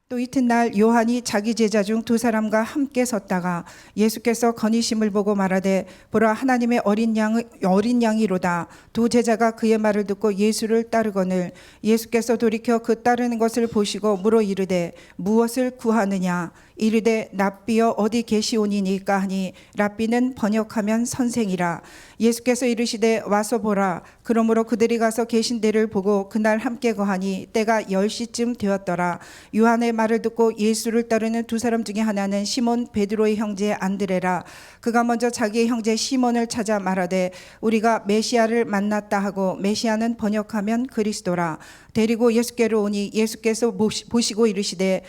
또 이튿날 요한이 자기 제자 중 두 사람과 함께 섰다가 예수께서 건의심을 보고 말하되 보라 하나님의 어린 양이로다. 두 제자가 그의 말을 듣고 예수를 따르거늘 예수께서 돌이켜 그 따르는 것을 보시고 물어 이르되 무엇을 구하느냐. 이르되 랍비여 어디 계시오니이까 하니 랍비는 번역하면 선생이라. 예수께서 이르시되 와서 보라. 그러므로 그들이 가서 계신 데를 보고 그날 함께 거하니 때가 10시쯤 되었더라. 요한의 말을 듣고 예수를 따르는 두 사람 중에 하나는 시몬 베드로의 형제 안드레라. 그가 먼저 자기의 형제 시몬을 찾아 말하되 우리가 메시아를 만났다 하고 메시아는 번역하면 그리스도라. 데리고 예수께로 오니 예수께서 보시고 이르시되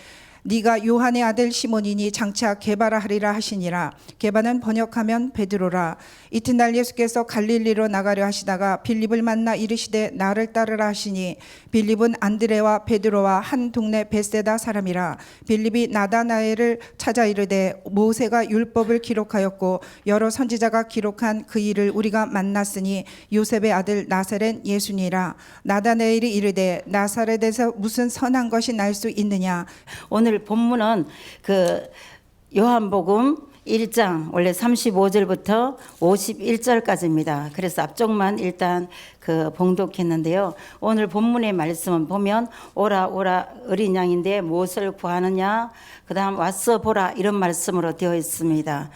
네가 요한의 아들 시몬이니 장차 게바라 하리라 하시니라. 게바는 번역하면 베드로라. 이튿날 예수께서 갈릴리로 나가려 하시다가 빌립을 만나 이르시되 나를 따르라 하시니 빌립은 안드레와 베드로와 한 동네 베세다 사람이라. 빌립이 나다나엘을 찾아 이르되 모세가 율법을 기록하였고 여러 선지자가 기록한 그 일을 우리가 만났으니 요셉의 아들 나사렛 예수니라. 나다나엘이 이르되 나사렛에서 무슨 선한 것이 날 수 있느냐. 오늘 본문은 그 요한복음 1장 원래 35절부터 51절까지입니다. 그래서 앞쪽만 일단 그 봉독했는데요. 오늘 본문의 말씀은 보면 오라 오라 어린 양인데 무엇을 구하느냐. 그다음 와서 보라 이런 말씀으로 되어 있습니다.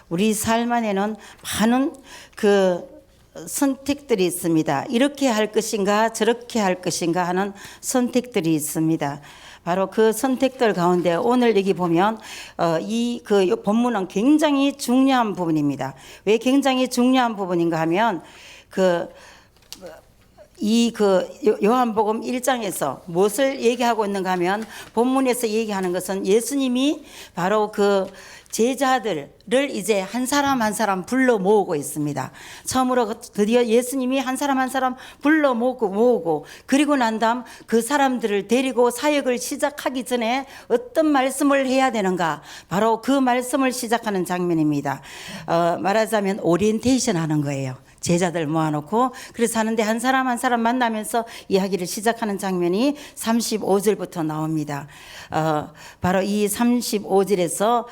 우리 삶 안에는 많은 그 선택들이 있습니다. 이렇게 할 것인가 저렇게 할 것인가 하는 선택들이 있습니다. 바로 그 선택들 가운데 오늘 여기 보면 이 그 본문은 굉장히 중요한 부분입니다. 왜 굉장히 중요한 부분인가 하면 요한복음 1장에서 무엇을 얘기하고 있는가 하면 본문에서 얘기하는 것은 예수님이 바로 그 제자들을 이제 한 사람 한 사람 불러 모으고 있습니다. 처음으로 드디어 예수님이 한 사람 불러 모으고 그리고 난 다음 그 사람들을 데리고 사역을 시작하기 전에 어떤 말씀을 해야 되는가. 바로 그 말씀을 시작하는 장면입니다. 말하자면 오리엔테이션 하는 거예요. 제자들 모아놓고 그래서 하는데 한 사람 한 사람 만나면서 이야기를 시작하는 장면이 35절부터 나옵니다. 바로 이 35절에서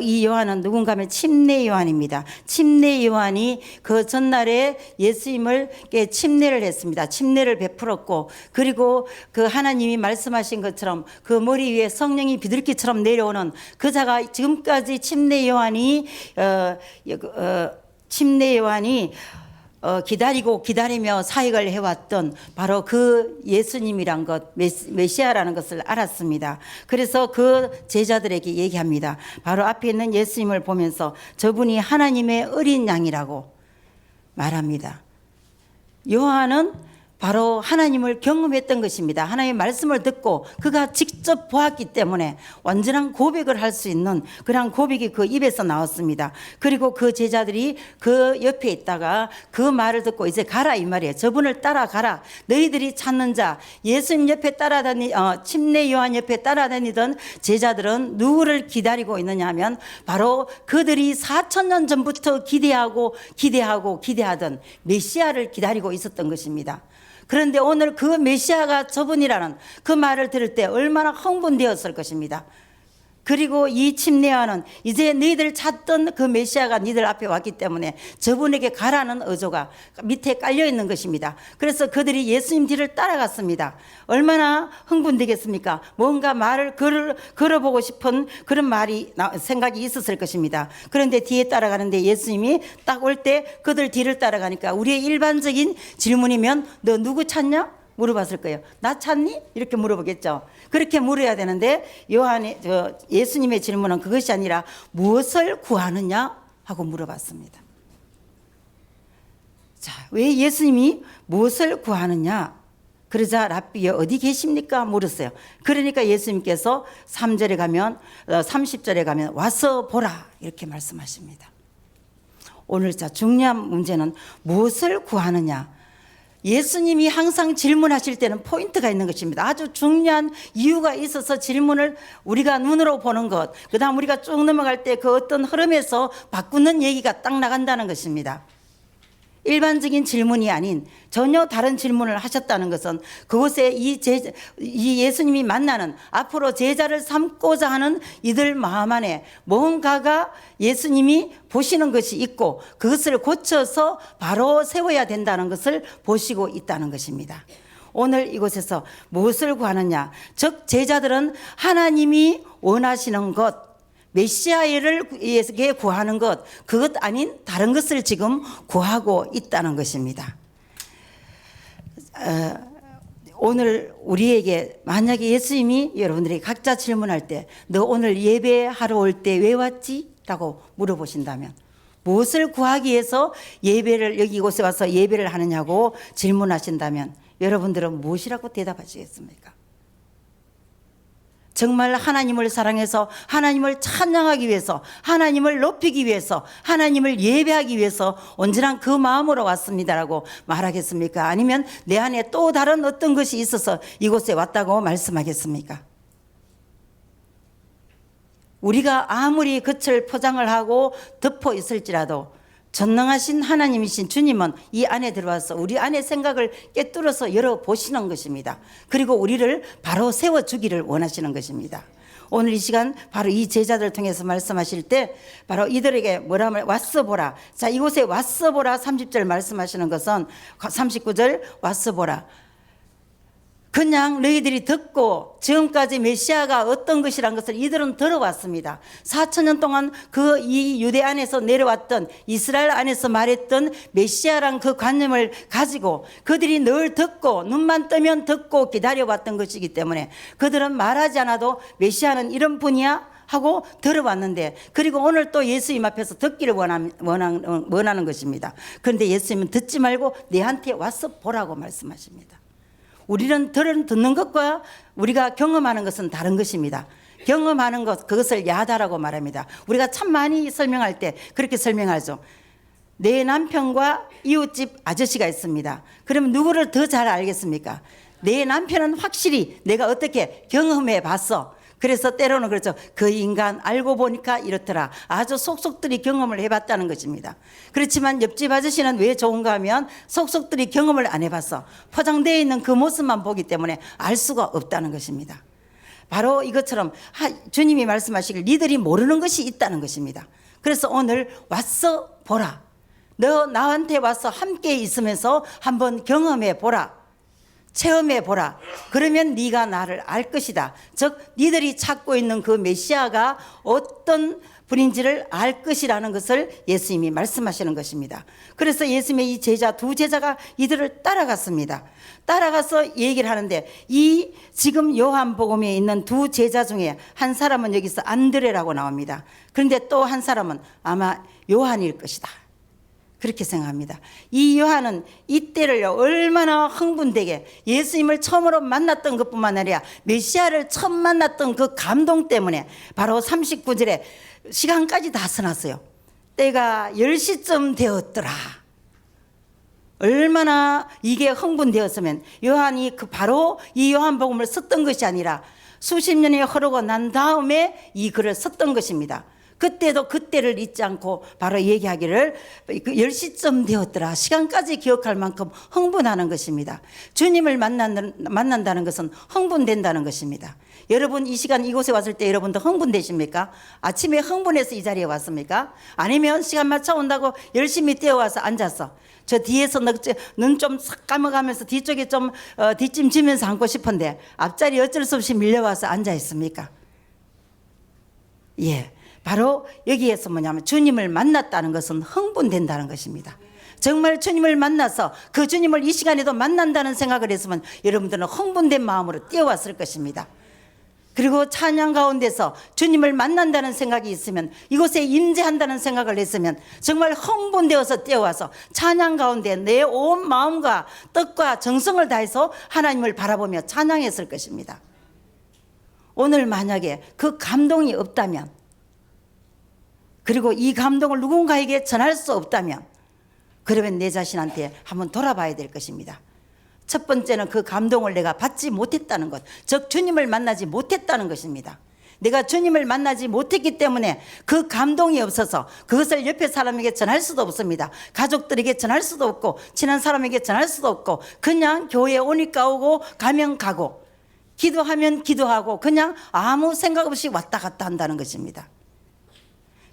이 요한은 누군가 하면 침례 요한입니다. 침례 요한이 그 전날에 예수님을 침례를 했습니다. 침례를 베풀었고 그리고 그 하나님이 말씀하신 것처럼 그 머리 위에 성령이 비둘기처럼 내려오는 그 자가 지금까지 침례 요한이 기다리며 사역을 해왔던 바로 그 예수님이란 것, 메시아라는 것을 알았습니다. 그래서 그 제자들에게 얘기합니다. 바로 앞에 있는 예수님을 보면서 저분이 하나님의 어린 양이라고 말합니다. 요한은 바로 하나님을 경험했던 것입니다. 하나님의 말씀을 듣고 그가 직접 보았기 때문에 완전한 고백을 할 수 있는 그런 고백이 그 입에서 나왔습니다. 그리고 그 제자들이 그 옆에 있다가 그 말을 듣고 이제 가라 이 말이에요. 저분을 따라가라. 너희들이 찾는 자 예수님 옆에 침례 요한 옆에 따라다니던 제자들은 누구를 기다리고 있느냐 하면 바로 그들이 4,000년 전부터 기대하던 메시아를 기다리고 있었던 것입니다. 그런데 오늘 그 메시아가 저분이라는 그 말을 들을 때 얼마나 흥분되었을 것입니다. 그리고 이 침례요한은 이제 너희들 찾던 그 메시아가 너희들 앞에 왔기 때문에 저분에게 가라는 어조가 밑에 깔려 있는 것입니다. 그래서 그들이 예수님 뒤를 따라갔습니다. 얼마나 흥분되겠습니까? 뭔가 말을 걸어보고 싶은 그런 생각이 있었을 것입니다. 그런데 뒤에 따라가는데 예수님이 딱 올 때 그들 뒤를 따라가니까 우리의 일반적인 질문이면 너 누구 찾냐? 물어봤을 거예요. 나 찾니? 이렇게 물어보겠죠. 그렇게 물어야 되는데 예수님의 질문은 그것이 아니라 무엇을 구하느냐 하고 물어봤습니다. 자, 왜 예수님이 무엇을 구하느냐? 그러자 랍비여 어디 계십니까? 물었어요. 그러니까 예수님께서 30절에 가면 와서 보라 이렇게 말씀하십니다. 오늘 중요한 문제는 무엇을 구하느냐? 예수님이 항상 질문하실 때는 포인트가 있는 것입니다. 아주 중요한 이유가 있어서 질문을 우리가 눈으로 보는 것, 그 다음 우리가 쭉 넘어갈 때 그 어떤 흐름에서 바꾸는 얘기가 딱 나간다는 것입니다. 일반적인 질문이 아닌 전혀 다른 질문을 하셨다는 것은 그곳에 이 예수님이 만나는 앞으로 제자를 삼고자 하는 이들 마음 안에 뭔가가 예수님이 보시는 것이 있고 그것을 고쳐서 바로 세워야 된다는 것을 보시고 있다는 것입니다. 오늘 이곳에서 무엇을 구하느냐? 즉 제자들은 하나님이 원하시는 것, 메시아를 구하는 것, 그것 아닌 다른 것을 지금 구하고 있다는 것입니다. 오늘 우리에게 만약에 예수님이 여러분들이 각자 질문할 때 너 오늘 예배하러 올 때 왜 왔지? 라고 물어보신다면 무엇을 구하기 위해서 예배를 여기 이곳에 와서 예배를 하느냐고 질문하신다면 여러분들은 무엇이라고 대답하시겠습니까? 정말 하나님을 사랑해서 하나님을 찬양하기 위해서 하나님을 높이기 위해서 하나님을 예배하기 위해서 온전한 그 마음으로 왔습니다라고 말하겠습니까? 아니면 내 안에 또 다른 어떤 것이 있어서 이곳에 왔다고 말씀하겠습니까? 우리가 아무리 겉을 포장을 하고 덮어 있을지라도 전능하신 하나님이신 주님은 이 안에 들어와서 우리 안의 생각을 꿰뚫어서 열어보시는 것입니다. 그리고 우리를 바로 세워주기를 원하시는 것입니다. 오늘 이 시간 바로 이 제자들을 통해서 말씀하실 때 바로 이들에게 뭐라면 왔어 보라. 자, 이곳에 왔어 보라 30절 말씀하시는 것은 39절 왔어 보라. 그냥 너희들이 듣고 지금까지 메시아가 어떤 것이란 것을 이들은 들어왔습니다. 4,000년 동안 그 이 유대 안에서 내려왔던 이스라엘 안에서 말했던 메시아란 그 관념을 가지고 그들이 늘 듣고 눈만 뜨면 듣고 기다려왔던 것이기 때문에 그들은 말하지 않아도 메시아는 이런 분이야 하고 들어왔는데 그리고 오늘 또 예수님 앞에서 듣기를 원하는 것입니다. 그런데 예수님은 듣지 말고 내한테 와서 보라고 말씀하십니다. 우리는 듣는 것과 우리가 경험하는 것은 다른 것입니다. 경험하는 것, 그것을 야다라고 말합니다. 우리가 참 많이 설명할 때 그렇게 설명하죠. 내 남편과 이웃집 아저씨가 있습니다. 그러면 누구를 더 잘 알겠습니까? 내 남편은 확실히 내가 어떻게 경험해 봤어. 그래서 때로는 그렇죠. 그 인간 알고 보니까 이렇더라. 아주 속속들이 경험을 해봤다는 것입니다. 그렇지만 옆집 아저씨는 왜 좋은가 하면 속속들이 경험을 안 해봤어. 포장되어 있는 그 모습만 보기 때문에 알 수가 없다는 것입니다. 바로 이것처럼 주님이 말씀하시길 니들이 모르는 것이 있다는 것입니다. 그래서 오늘 왔어 보라. 너 나한테 와서 함께 있으면서 한번 경험해 보라. 체험해 보라. 그러면 네가 나를 알 것이다. 즉 니들이 찾고 있는 그 메시아가 어떤 분인지를 알 것이라는 것을 예수님이 말씀하시는 것입니다. 그래서 예수님의 이 제자 두 제자가 이들을 따라갔습니다. 따라가서 얘기를 하는데 이 지금 요한복음에 있는 두 제자 중에 한 사람은 여기서 안드레라고 나옵니다. 그런데 또 한 사람은 아마 요한일 것이다. 그렇게 생각합니다. 이 요한은 이때를 얼마나 흥분되게 예수님을 처음으로 만났던 것뿐만 아니라 메시아를 처음 만났던 그 감동 때문에 바로 39절에 시간까지 다 써놨어요. 때가 10시쯤 되었더라. 얼마나 이게 흥분되었으면 요한이 바로 이 요한복음을 썼던 것이 아니라 수십 년이 흐르고 난 다음에 이 글을 썼던 것입니다. 그때도 그때를 잊지 않고 바로 얘기하기를 10시쯤 되었더라. 시간까지 기억할 만큼 흥분하는 것입니다. 주님을 만난다는 것은 흥분된다는 것입니다. 여러분 이 시간 이곳에 왔을 때 여러분도 흥분되십니까? 아침에 흥분해서 이 자리에 왔습니까? 아니면 시간 맞춰 온다고 열심히 뛰어와서 앉았어. 저 뒤에서 눈 좀 싹 감아가면서 뒤쪽에 좀 뒷짐지면서 앉고 싶은데 앞자리 어쩔 수 없이 밀려와서 앉아 있습니까? 예. 바로 여기에서 뭐냐면 주님을 만났다는 것은 흥분된다는 것입니다. 정말 주님을 만나서 그 주님을 이 시간에도 만난다는 생각을 했으면 여러분들은 흥분된 마음으로 뛰어왔을 것입니다. 그리고 찬양 가운데서 주님을 만난다는 생각이 있으면 이곳에 임재한다는 생각을 했으면 정말 흥분되어서 뛰어와서 찬양 가운데 내 온 마음과 뜻과 정성을 다해서 하나님을 바라보며 찬양했을 것입니다. 오늘 만약에 그 감동이 없다면 그리고 이 감동을 누군가에게 전할 수 없다면 그러면 내 자신한테 한번 돌아봐야 될 것입니다. 첫 번째는 그 감동을 내가 받지 못했다는 것, 즉 주님을 만나지 못했다는 것입니다. 내가 주님을 만나지 못했기 때문에 그 감동이 없어서 그것을 옆에 사람에게 전할 수도 없습니다. 가족들에게 전할 수도 없고 친한 사람에게 전할 수도 없고 그냥 교회에 오니까 오고 가면 가고 기도하면 기도하고 그냥 아무 생각 없이 왔다 갔다 한다는 것입니다.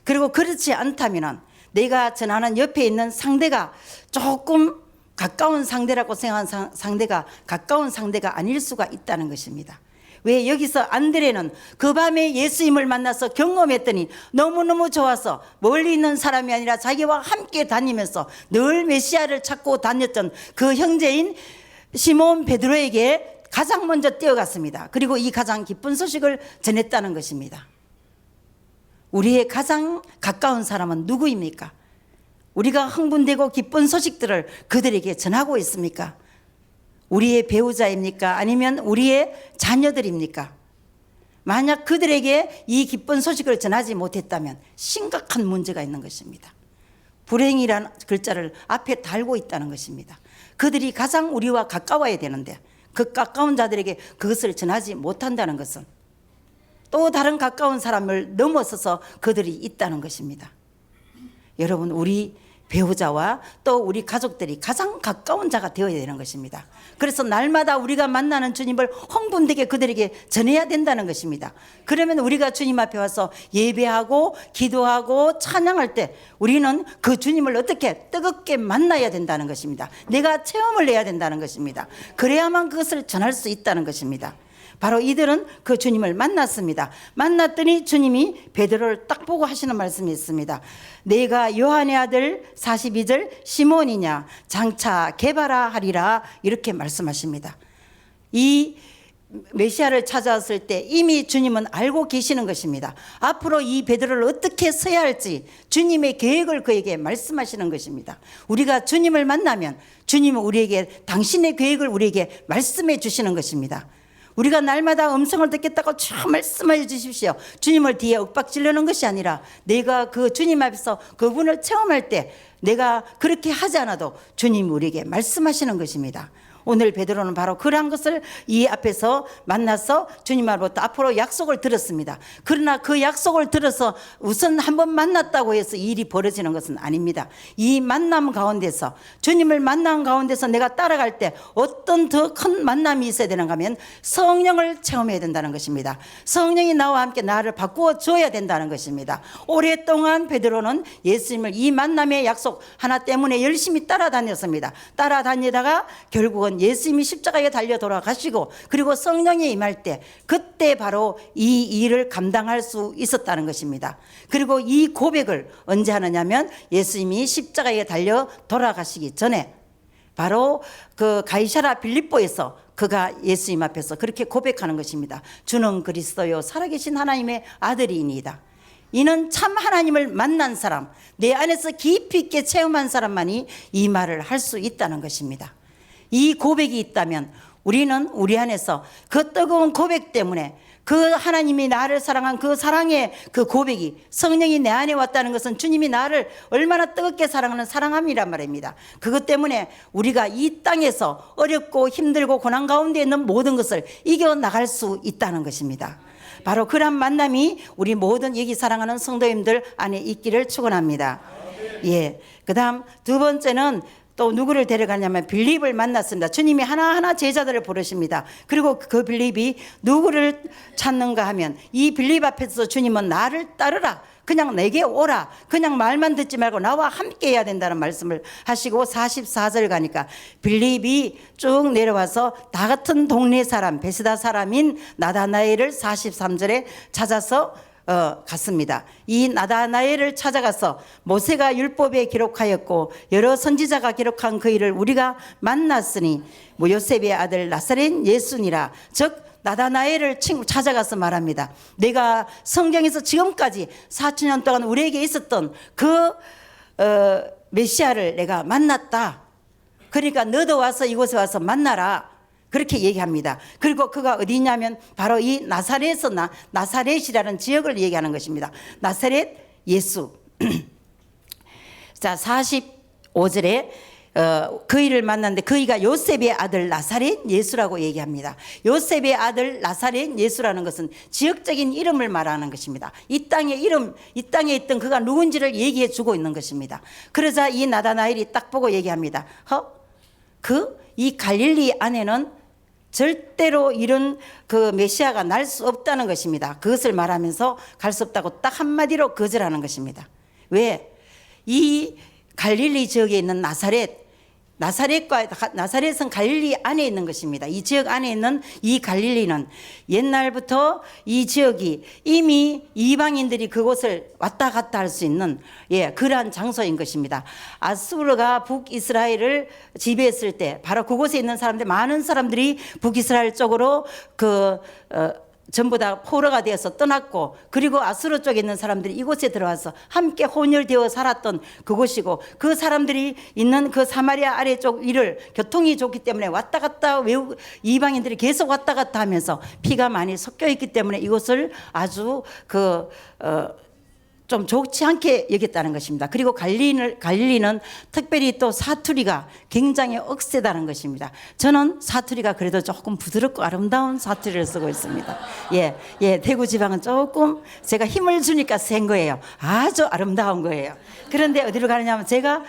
그리고 그렇지 않다면 내가 전하는 옆에 있는 상대가 조금 가까운 상대라고 생각하는 상대가 가까운 상대가 아닐 수가 있다는 것입니다. 왜 여기서 안드레는 그 밤에 예수님을 만나서 경험했더니 너무너무 좋아서 멀리 있는 사람이 아니라 자기와 함께 다니면서 늘 메시아를 찾고 다녔던 그 형제인 시몬 베드로에게 가장 먼저 뛰어갔습니다. 그리고 이 가장 기쁜 소식을 전했다는 것입니다. 우리의 가장 가까운 사람은 누구입니까? 우리가 흥분되고 기쁜 소식들을 그들에게 전하고 있습니까? 우리의 배우자입니까? 아니면 우리의 자녀들입니까? 만약 그들에게 이 기쁜 소식을 전하지 못했다면 심각한 문제가 있는 것입니다. 불행이라는 글자를 앞에 달고 있다는 것입니다. 그들이 가장 우리와 가까워야 되는데 그 가까운 자들에게 그것을 전하지 못한다는 것은 또 다른 가까운 사람을 넘어서서 그들이 있다는 것입니다. 여러분, 우리 배우자와 또 우리 가족들이 가장 가까운 자가 되어야 되는 것입니다. 그래서 날마다 우리가 만나는 주님을 흥분되게 그들에게 전해야 된다는 것입니다. 그러면 우리가 주님 앞에 와서 예배하고 기도하고 찬양할 때 우리는 그 주님을 어떻게 뜨겁게 만나야 된다는 것입니다. 내가 체험을 해야 된다는 것입니다. 그래야만 그것을 전할 수 있다는 것입니다. 바로 이들은 그 주님을 만났습니다. 만났더니 주님이 베드로를 딱 보고 하시는 말씀이 있습니다. 내가 요한의 아들 42절 시몬이냐 장차 게바라 하리라 이렇게 말씀하십니다. 이 메시아를 찾아왔을 때 이미 주님은 알고 계시는 것입니다. 앞으로 이 베드로를 어떻게 서야 할지 주님의 계획을 그에게 말씀하시는 것입니다. 우리가 주님을 만나면 주님은 우리에게 당신의 계획을 우리에게 말씀해 주시는 것입니다. 우리가 날마다 음성을 듣겠다고 쭉 말씀해 주십시오. 주님을 뒤에 윽박지르는 것이 아니라 내가 그 주님 앞에서 그분을 체험할 때 내가 그렇게 하지 않아도 주님이 우리에게 말씀하시는 것입니다. 오늘 베드로는 바로 그러한 것을 이 앞에서 만나서 주님으로부터 앞으로 약속을 들었습니다. 그러나 그 약속을 들어서 우선 한번 만났다고 해서 일이 벌어지는 것은 아닙니다. 이 만남 가운데서 주님을 만난 가운데서 내가 따라갈 때 어떤 더 큰 만남이 있어야 되는가 하면 성령을 체험해야 된다는 것입니다. 성령이 나와 함께 나를 바꾸어 줘야 된다는 것입니다. 오랫동안 베드로는 예수님을 이 만남의 약속 하나 때문에 열심히 따라다녔습니다. 따라다니다가 결국은 예수님이 십자가에 달려 돌아가시고 그리고 성령이 임할 때 그때 바로 이 일을 감당할 수 있었다는 것입니다. 그리고 이 고백을 언제 하느냐면 예수님이 십자가에 달려 돌아가시기 전에 바로 그 가이사랴 빌립보에서 그가 예수님 앞에서 그렇게 고백하는 것입니다. 주는 그리스도요 살아계신 하나님의 아들이니이다. 이는 참 하나님을 만난 사람, 내 안에서 깊이 있게 체험한 사람만이 이 말을 할 수 있다는 것입니다. 이 고백이 있다면 우리는 우리 안에서 그 뜨거운 고백 때문에 그 하나님이 나를 사랑한 그 사랑의 그 고백이 성령이 내 안에 왔다는 것은 주님이 나를 얼마나 뜨겁게 사랑하는 사랑함이란 말입니다. 그것 때문에 우리가 이 땅에서 어렵고 힘들고 고난 가운데 있는 모든 것을 이겨나갈 수 있다는 것입니다. 바로 그런 만남이 우리 모든 여기 사랑하는 성도님들 안에 있기를 축원합니다. 예. 그다음 두 번째는 또 누구를 데려가냐면 빌립을 만났습니다. 주님이 하나하나 제자들을 부르십니다. 그리고 그 빌립이 누구를 찾는가 하면 이 빌립 앞에서 주님은 나를 따르라. 그냥 내게 오라. 그냥 말만 듣지 말고 나와 함께 해야 된다는 말씀을 하시고 44절 가니까 빌립이 쭉 내려와서 다 같은 동네 사람 베스다 사람인 나다나엘을 43절에 찾아서 갔습니다. 이 나다나엘을 찾아가서 모세가 율법에 기록하였고 여러 선지자가 기록한 그 일을 우리가 만났으니 요셉의 아들 나사렛 예수니라. 즉 나다나엘을 찾아가서 말합니다. 내가 성경에서 지금까지 4,000년 동안 우리에게 있었던 그 메시아를 내가 만났다. 그러니까 너도 와서 이곳에 와서 만나라. 그렇게 얘기합니다. 그리고 그가 어디냐면 바로 이 나사렛이라는 지역을 얘기하는 것입니다. 나사렛 예수. 자, 45절에 그이를 만났는데 그이가 요셉의 아들 나사렛 예수라고 얘기합니다. 요셉의 아들 나사렛 예수라는 것은 지역적인 이름을 말하는 것입니다. 이 땅의 이름, 이 땅에 있던 그가 누군지를 얘기해 주고 있는 것입니다. 그러자 이 나다나엘이 딱 보고 얘기합니다. 이 갈릴리 안에는 절대로 이런 그 메시아가 날 수 없다는 것입니다. 그것을 말하면서 갈 수 없다고 딱 한마디로 거절하는 것입니다. 왜? 이 갈릴리 지역에 있는 나사렛은 갈릴리 안에 있는 것입니다. 이 지역 안에 있는 이 갈릴리는 옛날부터 이 지역이 이미 이방인들이 그곳을 왔다 갔다 할 수 있는 그러한 장소인 것입니다. 아수르가 북이스라엘을 지배했을 때 바로 그곳에 있는 사람들, 많은 사람들이 북이스라엘 쪽으로 전부 다 포로가 되어서 떠났고, 그리고 아수르 쪽에 있는 사람들이 이곳에 들어와서 함께 혼혈되어 살았던 그곳이고, 그 사람들이 있는 그 사마리아 아래쪽 위를 교통이 좋기 때문에 왔다 갔다 이방인들이 계속 왔다 갔다 하면서 피가 많이 섞여 있기 때문에 이곳을 아주 좀 좋지 않게 여겼다는 것입니다. 그리고 갈릴리는 특별히 또 사투리가 굉장히 억세다는 것입니다. 저는 사투리가 그래도 조금 부드럽고 아름다운 사투리를 쓰고 있습니다. 대구 지방은 조금 제가 힘을 주니까 센 거예요. 아주 아름다운 거예요. 그런데 어디로 가느냐면 제가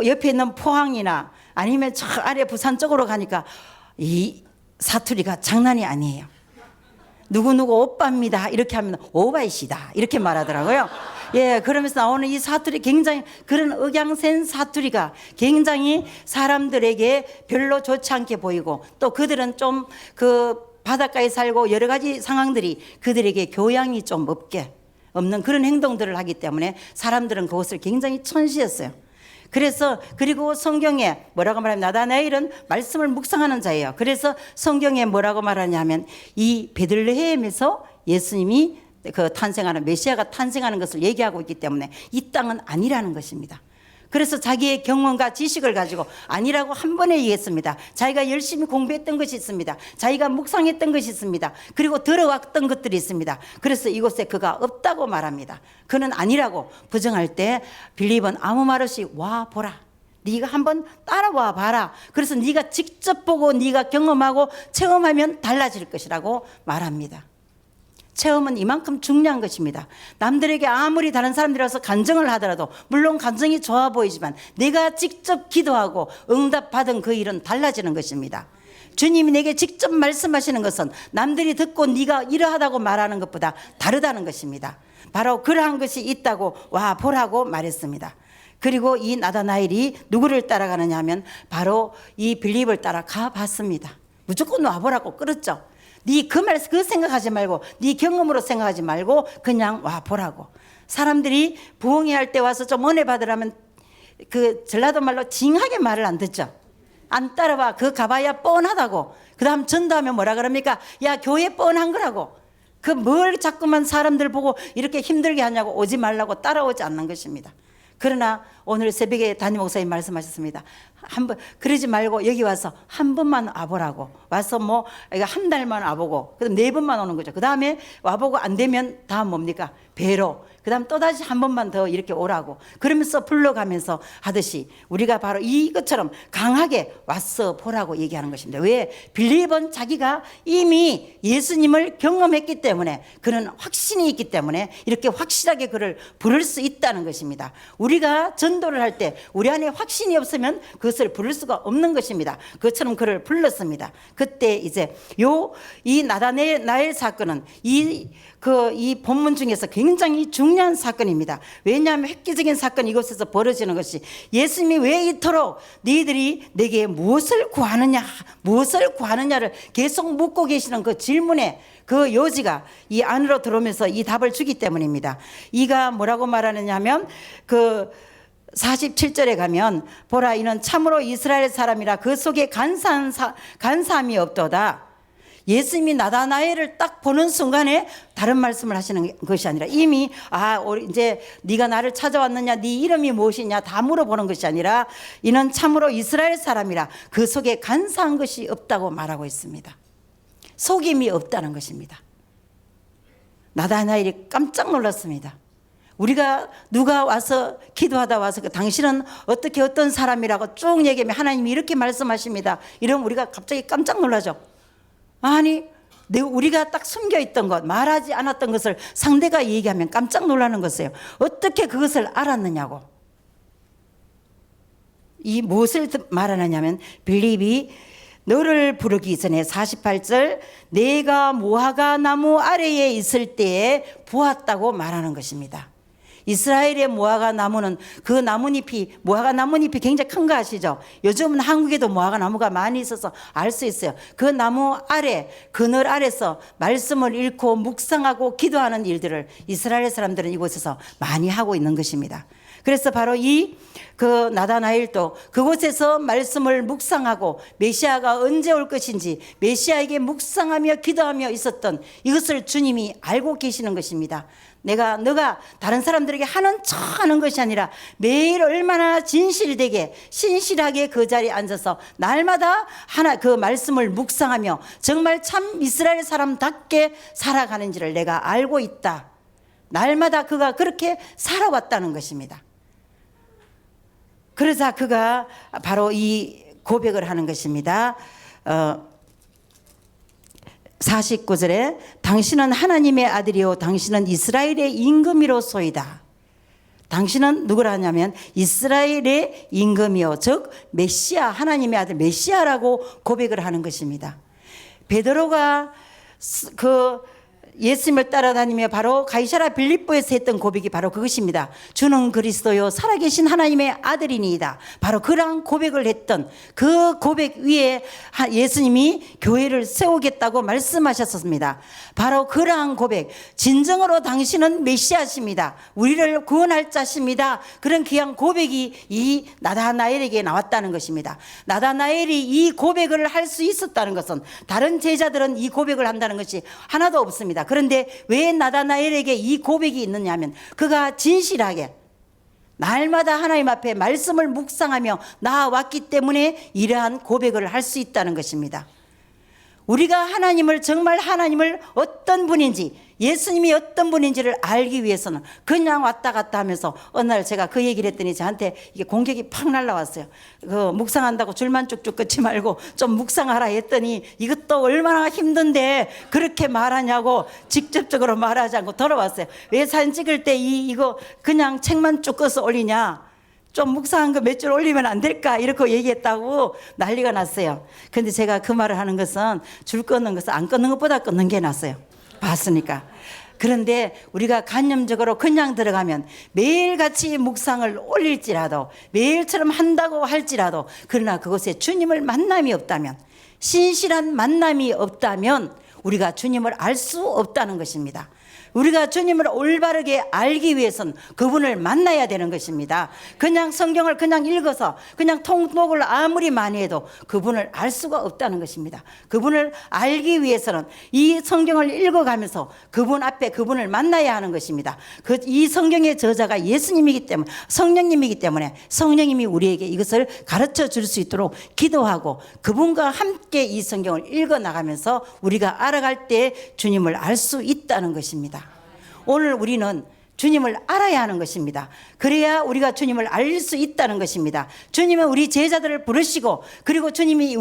옆에 있는 포항이나 아니면 저 아래 부산 쪽으로 가니까 이 사투리가 장난이 아니에요. 누구누구 오빠입니다. 이렇게 하면 오바이시다. 이렇게 말하더라고요. 그러면서 나오는 이 사투리, 굉장히 그런 억양센 사투리가 굉장히 사람들에게 별로 좋지 않게 보이고, 또 그들은 좀 그 바닷가에 살고 여러 가지 상황들이 그들에게 교양이 좀 없는 그런 행동들을 하기 때문에 사람들은 그것을 굉장히 천시했어요. 그래서 그리고 성경에 뭐라고 말하면 나다나엘은 말씀을 묵상하는 자예요. 그래서 성경에 뭐라고 말하냐면 이 베들레헴에서 예수님이 탄생하는 메시아가 탄생하는 것을 얘기하고 있기 때문에 이 땅은 아니라는 것입니다. 그래서 자기의 경험과 지식을 가지고 아니라고 한 번에 얘기했습니다. 자기가 열심히 공부했던 것이 있습니다. 자기가 묵상했던 것이 있습니다. 그리고 들어왔던 것들이 있습니다. 그래서 이곳에 그가 없다고 말합니다. 그는 아니라고 부정할 때 빌립은 아무 말 없이 와 보라. 네가 한번 따라와 봐라. 그래서 네가 직접 보고 네가 경험하고 체험하면 달라질 것이라고 말합니다. 체험은 이만큼 중요한 것입니다. 남들에게 아무리 다른 사람들이 와서 간증을 하더라도 물론 간증이 좋아 보이지만 내가 직접 기도하고 응답받은 그 일은 달라지는 것입니다. 주님이 내게 직접 말씀하시는 것은 남들이 듣고 네가 이러하다고 말하는 것보다 다르다는 것입니다. 바로 그러한 것이 있다고 와 보라고 말했습니다. 그리고 이 나다나엘이 누구를 따라가느냐 하면 바로 이 빌립을 따라가 봤습니다. 무조건 와보라고 끌었죠. 네 그 생각하지 말고 네 경험으로 생각하지 말고 그냥 와 보라고. 사람들이 부흥회 할 때 와서 좀 은혜 받으라면 그 전라도 말로 징하게 말을 안 듣죠. 안 따라와. 그 가봐야 뻔하다고. 그 다음 전도하면 뭐라 그럽니까? 야 교회 뻔한 거라고. 그 뭘 자꾸만 사람들 보고 이렇게 힘들게 하냐고 오지 말라고 따라오지 않는 것입니다. 그러나 오늘 새벽에 담임 목사님 말씀하셨습니다. 한번 그러지 말고 여기 와서 한 번만 와보라고. 와서 뭐 한 달만 와보고 그다음 4번만 오는 거죠. 그 다음에 와보고 안 되면 다음 뭡니까? 배로. 그 다음 또다시 한 번만 더 이렇게 오라고. 그러면서 불러가면서 하듯이 우리가 바로 이것처럼 강하게 왔어 보라고 얘기하는 것입니다. 왜? 빌립은 자기가 이미 예수님을 경험했기 때문에 그는 확신이 있기 때문에 이렇게 확실하게 그를 부를 수 있다는 것입니다. 우리가 전도를 할 때 우리 안에 확신이 없으면 그것을 부를 수가 없는 것입니다. 그것처럼 그를 불렀습니다. 그때 이제 이 나다나엘 사건은 이 본문 중에서 굉장히 중요한 사건입니다. 왜냐하면 획기적인 사건이 이곳에서 벌어지는 것이 예수님이 왜 이토록 너희들이 내게 무엇을 구하느냐를 계속 묻고 계시는 그 질문에 그 요지가 이 안으로 들어오면서 이 답을 주기 때문입니다. 이가 뭐라고 말하느냐 하면 47절에 가면 보라 이는 참으로 이스라엘 사람이라 그 속에 간사함이 없도다. 예수님이 나다나엘을 딱 보는 순간에 다른 말씀을 하시는 것이 아니라 이미 이제 네가 나를 찾아왔느냐 네 이름이 무엇이냐 다 물어보는 것이 아니라 이는 참으로 이스라엘 사람이라 그 속에 간사한 것이 없다고 말하고 있습니다. 속임이 없다는 것입니다. 나다나엘이 깜짝 놀랐습니다. 우리가 누가 와서 기도하다 와서 당신은 어떻게 어떤 사람이라고 쭉 얘기하면 하나님이 이렇게 말씀하십니다. 이러면 우리가 갑자기 깜짝 놀라죠. 아니 우리가 딱 숨겨있던 것, 말하지 않았던 것을 상대가 얘기하면 깜짝 놀라는 것이에요. 어떻게 그것을 알았느냐고. 이 무엇을 말하느냐면 빌립이 너를 부르기 전에 48절 내가 무화과 나무 아래에 있을 때에 보았다고 말하는 것입니다. 이스라엘의 무화과 나무는 그 나뭇잎이 무화과 나뭇잎이 굉장히 큰 거 아시죠? 요즘은 한국에도 무화과 나무가 많이 있어서 알 수 있어요. 그 나무 아래 그늘 아래서 말씀을 읽고 묵상하고 기도하는 일들을 이스라엘 사람들은 이곳에서 많이 하고 있는 것입니다. 그래서 바로 그 나다나엘도 그곳에서 말씀을 묵상하고 메시아가 언제 올 것인지 메시아에게 묵상하며 기도하며 있었던 이것을 주님이 알고 계시는 것입니다. 너가 다른 사람들에게 하는 척 하는 것이 아니라 매일 얼마나 진실되게 신실하게 그 자리에 앉아서 날마다 그 말씀을 묵상하며 정말 참 이스라엘 사람답게 살아가는지를 내가 알고 있다. 날마다 그가 그렇게 살아왔다는 것입니다. 그래서 그가 바로 이 고백을 하는 것입니다. 49절에 당신은 하나님의 아들이요 당신은 이스라엘의 임금이로소이다. 당신은 누구라 하냐면 이스라엘의 임금이요 즉 메시아, 하나님의 아들 메시아라고 고백을 하는 것입니다. 베드로가 예수님을 따라다니며 바로 가이사랴 빌립보에서 했던 고백이 바로 그것입니다. 주는 그리스도요 살아계신 하나님의 아들이니이다. 바로 그러한 고백을 했던 그 고백 위에 예수님이 교회를 세우겠다고 말씀하셨습니다. 바로 그러한 고백, 진정으로 당신은 메시아십니다. 우리를 구원할 자십니다. 그런 귀한 고백이 이 나다나엘에게 나왔다는 것입니다. 나다나엘이 이 고백을 할 수 있었다는 것은 다른 제자들은 이 고백을 한다는 것이 하나도 없습니다. 그런데 왜 나다나엘에게 이 고백이 있느냐 하면 그가 진실하게 날마다 하나님 앞에 말씀을 묵상하며 나아왔기 때문에 이러한 고백을 할 수 있다는 것입니다. 우리가 하나님을 정말 하나님을 어떤 분인지 예수님이 어떤 분인지를 알기 위해서는 그냥 왔다 갔다 하면서 어느 날 제가 그 얘기를 했더니 저한테 이게 공격이 팍 날라왔어요. 묵상한다고 줄만 쭉쭉 끊지 말고 좀 묵상하라 했더니 이것도 얼마나 힘든데 그렇게 말하냐고 직접적으로 말하지 않고 돌아왔어요. 왜 사진 찍을 때 이거 그냥 책만 쭉 꺼서 올리냐? 좀 묵상한 거 몇 줄 올리면 안 될까? 이렇게 얘기했다고 난리가 났어요. 근데 제가 그 말을 하는 것은 줄 끊는 것은 안 끊는 것보다 끊는 게 낫어요. 봤으니까. 그런데 우리가 관념적으로 그냥 들어가면 매일같이 묵상을 올릴지라도 매일처럼 한다고 할지라도 그러나 그곳에 주님을 만남이 없다면 신실한 만남이 없다면 우리가 주님을 알 수 없다는 것입니다. 우리가 주님을 올바르게 알기 위해서는 그분을 만나야 되는 것입니다. 그냥 성경을 그냥 읽어서 그냥 통독을 아무리 많이 해도 그분을 알 수가 없다는 것입니다. 그분을 알기 위해서는 이 성경을 읽어가면서 그분 앞에 그분을 만나야 하는 것입니다. 이 성경의 저자가 예수님이기 때문에 성령님이기 때문에 성령님이 우리에게 이것을 가르쳐 줄 수 있도록 기도하고 그분과 함께 이 성경을 읽어나가면서 우리가 알아갈 때 주님을 알 수 있다는 것입니다. 오늘 우리는 주님을 알아야 하는 것입니다. 그래야 우리가 주님을 알 수 있다는 것입니다. 주님은 우리 제자들을 부르시고 그리고 주님이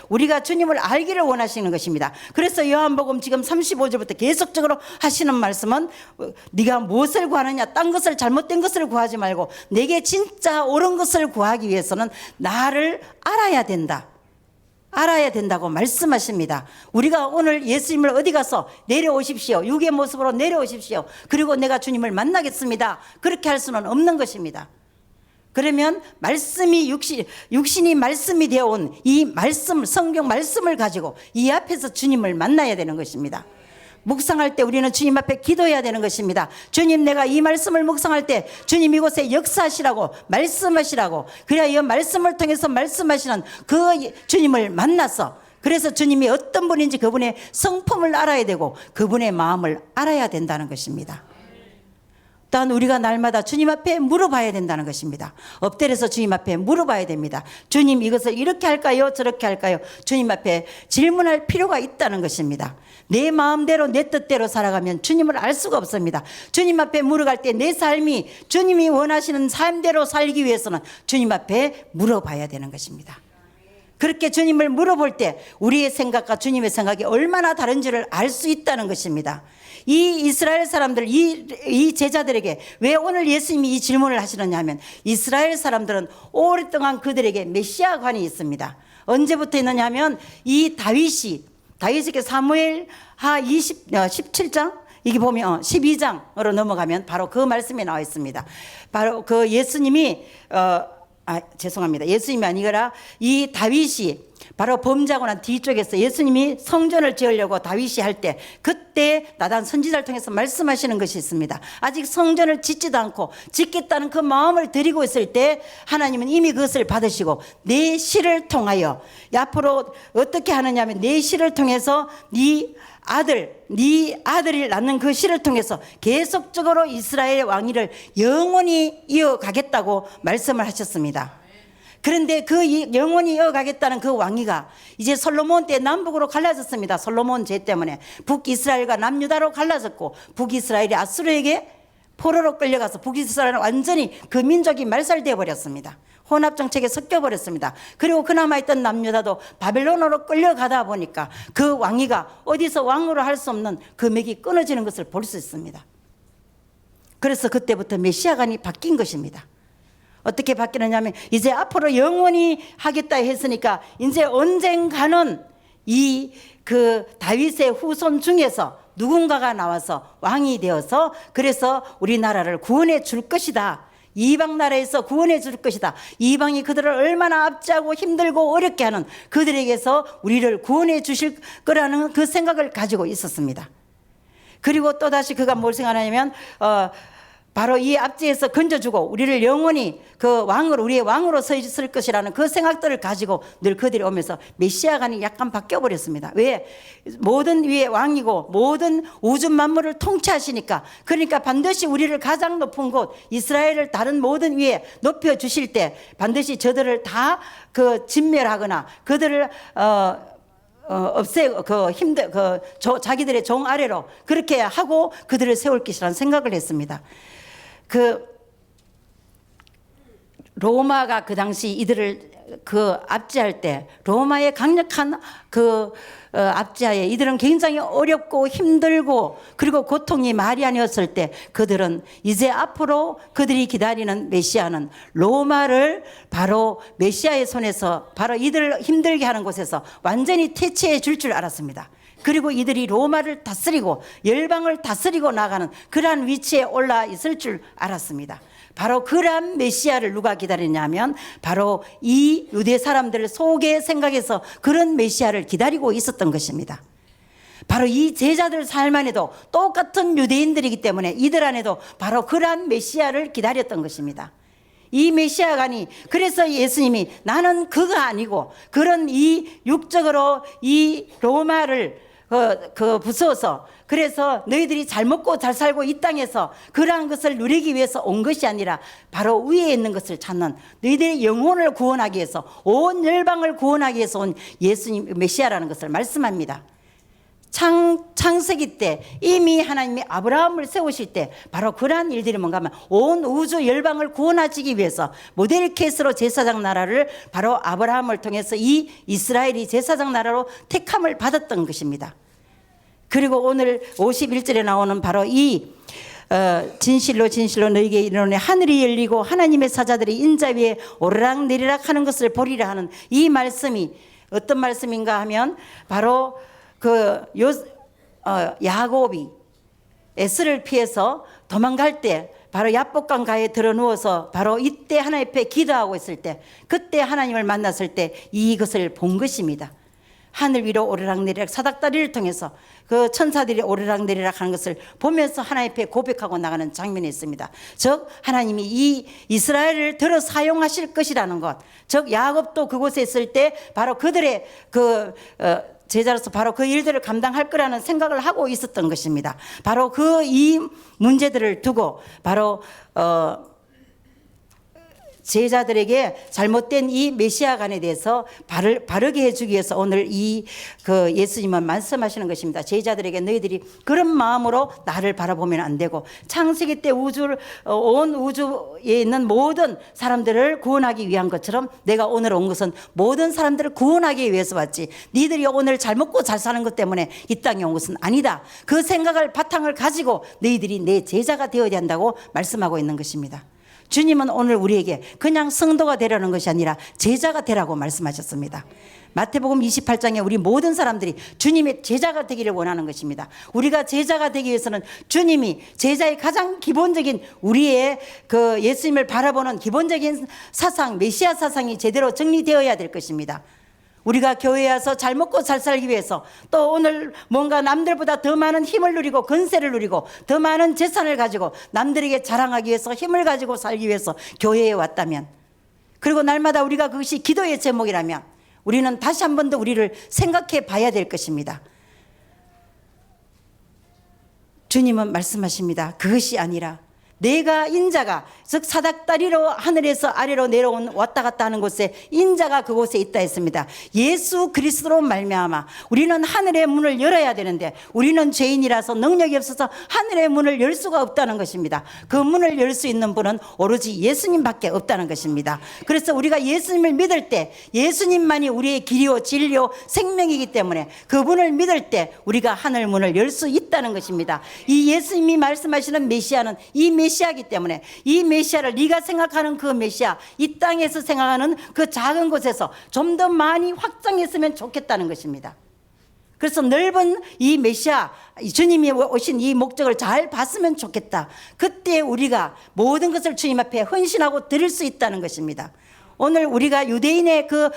우리가 주님을 알기를 원하시는 것입니다. 그래서 요한복음 지금 35절부터 계속적으로 하시는 말씀은 네가 무엇을 구하느냐 딴 것을 잘못된 것을 구하지 말고 내게 진짜 옳은 것을 구하기 위해서는 나를 알아야 된다. 알아야 된다고 말씀하십니다. 우리가 오늘 예수님을 어디 가서 내려오십시오. 육의 모습으로 내려오십시오. 그리고 내가 주님을 만나겠습니다. 그렇게 할 수는 없는 것입니다. 그러면 말씀이 육신이 말씀이 되어온 이 말씀, 성경 말씀을 가지고 이 앞에서 주님을 만나야 되는 것입니다. 묵상할 때 우리는 주님 앞에 기도해야 되는 것입니다. 주님, 내가 이 말씀을 묵상할 때 주님 이곳에 역사하시라고 말씀하시라고 그래야 이 말씀을 통해서 말씀하시는 그 주님을 만나서 그래서 주님이 어떤 분인지 그분의 성품을 알아야 되고 그분의 마음을 알아야 된다는 것입니다. 일단 우리가 날마다 주님 앞에 물어봐야 된다는 것입니다. 엎드려서 주님 앞에 물어봐야 됩니다. 주님, 이것을 이렇게 할까요? 저렇게 할까요? 주님 앞에 질문할 필요가 있다는 것입니다. 내 마음대로 내 뜻대로 살아가면 주님을 알 수가 없습니다. 주님 앞에 물어갈 때 내 삶이 주님이 원하시는 삶대로 살기 위해서는 주님 앞에 물어봐야 되는 것입니다. 그렇게 주님을 물어볼 때 우리의 생각과 주님의 생각이 얼마나 다른지를 알 수 있다는 것입니다. 이 이스라엘 사람들, 이 제자들에게 왜 오늘 예수님이 이 질문을 하시느냐 하면, 이스라엘 사람들은 오랫동안 그들에게 메시아관이 있습니다. 언제부터 있느냐 하면 이 다윗에게 사무엘하 17장 이게 보면 12장으로 넘어가면 바로 그 말씀이 나와 있습니다. 바로 그 예수님이 죄송합니다. 예수님이 아니라 이 다윗이 바로 범죄하고 난 뒤쪽에서 예수님이 성전을 지으려고 다윗이 할 때, 그때 나단 선지자를 통해서 말씀하시는 것이 있습니다. 아직 성전을 짓지도 않고 짓겠다는 그 마음을 드리고 있을 때 하나님은 이미 그것을 받으시고 내 씨를 통하여, 앞으로 어떻게 하느냐 하면 내 씨를 통해서 네 아들을 낳는 그 씨를 통해서 계속적으로 이스라엘의 왕위를 영원히 이어가겠다고 말씀을 하셨습니다. 그런데 그 영원히 이어가겠다는 그 왕위가 이제 솔로몬 때 남북으로 갈라졌습니다. 솔로몬 죄 때문에 북이스라엘과 남유다로 갈라졌고, 북이스라엘이 아수르에게 포로로 끌려가서 북이스라엘은 완전히 그 민족이 말살되어 버렸습니다. 혼합정책에 섞여버렸습니다. 그리고 그나마 있던 남유다도 바벨론으로 끌려가다 보니까 그 왕위가 어디서 왕으로 할 수 없는 그 맥이 끊어지는 것을 볼 수 있습니다. 그래서 그때부터 메시아관이 바뀐 것입니다. 어떻게 바뀌느냐 하면, 이제 앞으로 영원히 하겠다 했으니까 이제 언젠가는 이 그 다윗의 후손 중에서 누군가가 나와서 왕이 되어서 그래서 우리나라를 구원해 줄 것이다. 이방 나라에서 구원해 줄 것이다. 이방이 그들을 얼마나 압제하고 힘들고 어렵게 하는 그들에게서 우리를 구원해 주실 거라는 그 생각을 가지고 있었습니다. 그리고 또다시 그가 뭘 생각하냐면 바로 이 압제에서 건져주고 우리를 영원히 그 왕으로, 우리의 왕으로 서 있을 것이라는 그 생각들을 가지고 늘 그들이 오면서 메시아관이 약간 바뀌어버렸습니다. 왜? 모든 위의 왕이고 모든 우주 만물을 통치하시니까, 그러니까 반드시 우리를 가장 높은 곳 이스라엘을 다른 모든 위에 높여주실 때 반드시 저들을 다 그 진멸하거나 그들을 없애고 자기들의 종 아래로 그렇게 하고 그들을 세울 것이라는 생각을 했습니다. 로마가 그 당시 이들을 압제할 때, 로마의 강력한 압제하에 이들은 굉장히 어렵고 힘들고 그리고 고통이 말이 아니었을 때, 그들은 이제 앞으로 그들이 기다리는 메시아는 로마를 바로 메시아의 손에서 바로 이들을 힘들게 하는 곳에서 완전히 퇴치해 줄 줄 알았습니다. 그리고 이들이 로마를 다스리고 열방을 다스리고 나가는 그러한 위치에 올라 있을 줄 알았습니다. 바로 그러한 메시아를 누가 기다리냐면 바로 이 유대 사람들 속의 생각에서 그런 메시아를 기다리고 있었던 것입니다. 바로 이 제자들 삶 안에도 똑같은 유대인들이기 때문에 이들 안에도 바로 그러한 메시아를 기다렸던 것입니다. 이 메시아관이, 그래서 예수님이 나는 그가 아니고 그런 이 육적으로 이 로마를 부숴서, 그래서 너희들이 잘 먹고 잘 살고 이 땅에서 그러한 것을 누리기 위해서 온 것이 아니라 바로 위에 있는 것을 찾는, 너희들의 영혼을 구원하기 위해서, 온 열방을 구원하기 위해서 온 예수님 메시아라는 것을 말씀합니다. 창세기 때 이미 하나님이 아브라함을 세우실 때 바로 그러한 일들이 뭔가 하면 온 우주 열방을 구원하시기 위해서 모델 케이스로 제사장 나라를 바로 아브라함을 통해서 이 이스라엘이 제사장 나라로 택함을 받았던 것입니다. 그리고 오늘 51절에 나오는 바로 이 진실로 진실로 너희에게 이르노니 하늘이 열리고 하나님의 사자들이 인자 위에 오르락내리락 하는 것을 보리라 하는 이 말씀이 어떤 말씀인가 하면 바로 야곱이 에스를 피해서 도망갈 때 바로 야복강가에 들어 누워서 바로 이때 하나님 앞에 기도하고 있을 때, 그때 하나님을 만났을 때 이것을 본 것입니다. 하늘 위로 오르락내리락 사닥다리를 통해서 그 천사들이 오르락내리락 하는 것을 보면서 하나님 앞에 고백하고 나가는 장면이 있습니다. 즉 하나님이 이 이스라엘을 들어 사용하실 것이라는 것, 즉 야곱도 그곳에 있을 때 바로 그들의 제자로서 바로 그 일들을 감당할 거라는 생각을 하고 있었던 것입니다. 바로 그 이 문제들을 두고 바로 제자들에게 잘못된 이 메시아간에 대해서 바르게 해주기 위해서 오늘 그 예수님은 말씀하시는 것입니다. 제자들에게 너희들이 그런 마음으로 나를 바라보면 안 되고 창세기 때 온 우주에 있는 모든 사람들을 구원하기 위한 것처럼 내가 오늘 온 것은 모든 사람들을 구원하기 위해서 왔지 니들이 오늘 잘 먹고 잘 사는 것 때문에 이 땅에 온 것은 아니다. 그 생각을 바탕을 가지고 너희들이 내 제자가 되어야 한다고 말씀하고 있는 것입니다. 주님은 오늘 우리에게 그냥 성도가 되려는 것이 아니라 제자가 되라고 말씀하셨습니다. 마태복음 28장에 우리 모든 사람들이 주님의 제자가 되기를 원하는 것입니다. 우리가 제자가 되기 위해서는 주님이 제자의 가장 기본적인 우리의 그 예수님을 바라보는 기본적인 사상, 메시아 사상이 제대로 정리되어야 될 것입니다. 우리가 교회에 와서 잘 먹고 잘 살기 위해서 또 오늘 뭔가 남들보다 더 많은 힘을 누리고 권세를 누리고 더 많은 재산을 가지고 남들에게 자랑하기 위해서 힘을 가지고 살기 위해서 교회에 왔다면, 그리고 날마다 우리가 그것이 기도의 제목이라면 우리는 다시 한 번 더 우리를 생각해 봐야 될 것입니다. 주님은 말씀하십니다. 그것이 아니라 내가 인자가 즉 사닥다리로 하늘에서 아래로 내려온 왔다 갔다 하는 곳에 인자가 그곳에 있다 했습니다. 예수 그리스도로 말미암아 우리는 하늘의 문을 열어야 되는데 우리는 죄인이라서 능력이 없어서 하늘의 문을 열 수가 없다는 것입니다. 그 문을 열 수 있는 분은 오로지 예수님밖에 없다는 것입니다. 그래서 우리가 예수님을 믿을 때 예수님만이 우리의 길이요 진리요 생명이기 때문에 그분을 믿을 때 우리가 하늘 문을 열 수 있다는 것입니다. 이 예수님이 말씀하시는 메시아는 이 메시아이기 때문에 이 메시아를 네가 생각하는 그 메시아, 이 땅에서 생각하는 그 작은 곳에서 좀 더 많이 확장했으면 좋겠다는 것입니다. 그래서 넓은 이 메시아, 주님이 오신 이 목적을 잘 봤으면 좋겠다. 그때 우리가 모든 것을 주님 앞에 헌신하고 드릴 수 있다는 것입니다. 오늘 우리가 유대인의 그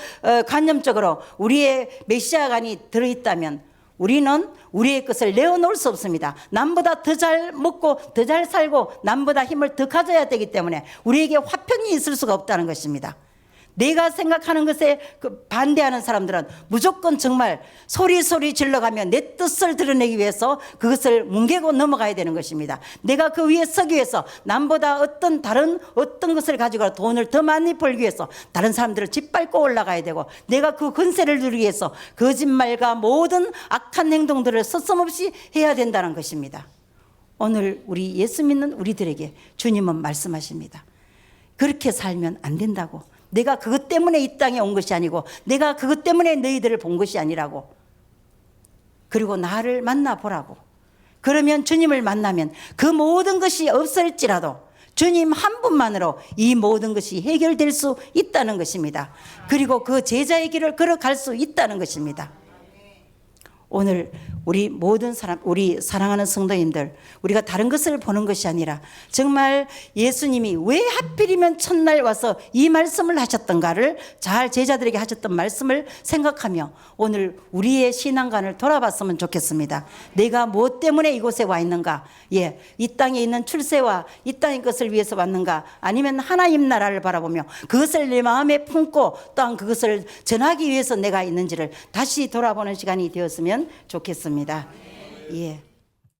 관념적으로 우리의 메시아관이 들어있다면 우리는 우리의 것을 내어놓을 수 없습니다. 남보다 더 잘 먹고 더 잘 살고 남보다 힘을 더 가져야 되기 때문에 우리에게 화평이 있을 수가 없다는 것입니다. 내가 생각하는 것에 반대하는 사람들은 무조건 정말 소리 질러가며 내 뜻을 드러내기 위해서 그것을 뭉개고 넘어가야 되는 것입니다. 내가 그 위에 서기 위해서 남보다 다른 어떤 것을 가지고 돈을 더 많이 벌기 위해서 다른 사람들을 짓밟고 올라가야 되고 내가 그 권세를 누리기 위해서 거짓말과 모든 악한 행동들을 서슴없이 해야 된다는 것입니다. 오늘 우리 예수 믿는 우리들에게 주님은 말씀하십니다. 그렇게 살면 안 된다고. 내가 그것 때문에 이 땅에 온 것이 아니고 내가 그것 때문에 너희들을 본 것이 아니라고. 그리고 나를 만나보라고. 그러면 주님을 만나면 그 모든 것이 없을지라도 주님 한 분만으로 이 모든 것이 해결될 수 있다는 것입니다. 그리고 그 제자의 길을 걸어갈 수 있다는 것입니다. 오늘 우리 모든 우리 사랑하는 성도님들, 우리가 다른 것을 보는 것이 아니라 정말 예수님이 왜 하필이면 첫날 와서 이 말씀을 하셨던가를 잘 제자들에게 하셨던 말씀을 생각하며 오늘 우리의 신앙관을 돌아봤으면 좋겠습니다. 내가 무엇 때문에 이곳에 와 있는가? 이 땅에 있는 출세와 이 땅의 것을 위해서 왔는가? 아니면 하나님 나라를 바라보며 그것을 내 마음에 품고 또한 그것을 전하기 위해서 내가 있는지를 다시 돌아보는 시간이 되었으면 좋겠습니다. 예.